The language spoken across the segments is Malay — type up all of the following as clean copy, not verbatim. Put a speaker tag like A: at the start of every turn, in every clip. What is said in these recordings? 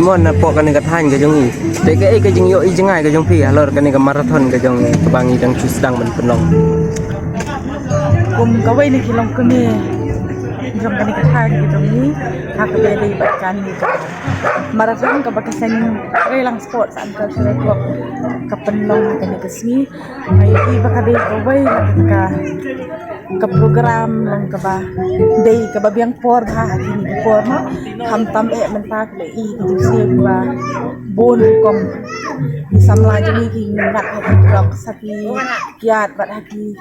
A: Mon na po kani kathan ka jong i. Dek ai ka jing yo i jengai ka jong pi halor kani ka marathon ka jong kebangi dang cisdang men penong.
B: Kum kawai ni kilong kuni jom kani kathan ki jong ni hak beli bakan ni marathon ka bakasan relang sports an cultural club ka penong kani kesni ai di bakade kawai ka program lang ka ba day ka ba biang por ha kini por no ham tam e men tak le i di si ba bon kom samla jeni ki ngat ha blok saki kiat bat haki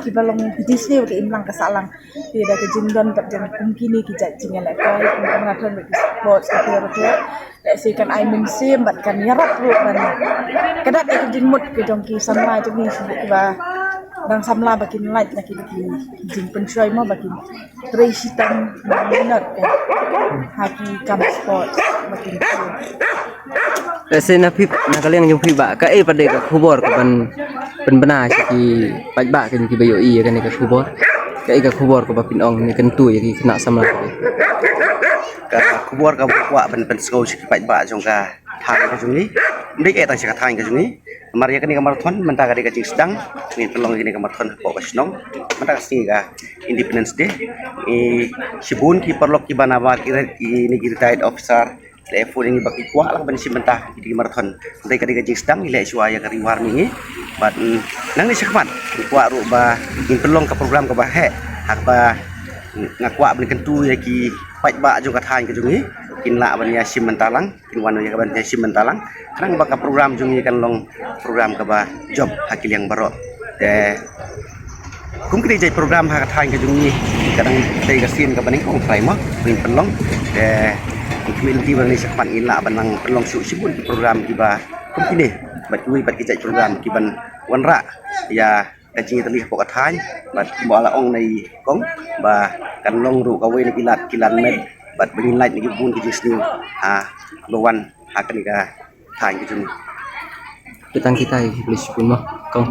B: ki balong di si ke imlang ka salang tidak ke jindon kat jan kini ki jat jingal kai marathon be sports ka ter le si kan ai min sim bat kan yarap ru ban kadat ke jingmut ke jong ki samla jeni si ba dan samla bakin light lagi jing pensoi mo bakin resitan minat kan haki kam sport bakin
A: Rese na pip na kaliang jong pi ba ka ai pade ka khubor ka ban bena ki paj ba kan ki bayo i kan ka khubor ka ai ka khubor ka ba pin ong ni kan tu ki kena samla
C: ka khubor ka wa ben sko ki paj ba jong ka thang ka jong ni ndik e tang ka thang ka jong ni Maria kini kamar thon mentah kali kacing sedang ni pelong kini kamar thon kok kasnong mentah sini ka Independence Day sibun ki perlok ki banawa ki ini ki retired officer level ini baki kuah lah ban si mentah di kamar thon ndai kali kacing sedang ile suaya ka riwar ni bat nang ni sekmat kuah ru ba in pelong ka program ka ba he hak ba ngakwa ben kentu ya ki paj ba jo ka than ka jungi kin la ban ya sim mentalang kin wan ya ban ya sim mentalang karang baka program jungi kan long program ka ba job hakil yang baro de kum kri jai program ha ka than ka jungi kadang dei ka sin ka baning kong frai mo bin pelong de kmin ti ban ni sakpan ila ban nang pelong su sibun ki program ki ba kum kini bat kui bat ki jai program ki ban wan ra ya kacing terlihat pokok than bat bola ong nei kong ba kan long ru ka we ni kilan med bat bringin light ni bun ki sni ha lowan ha kan ka than ki jun
A: Petang kita please pun mo kong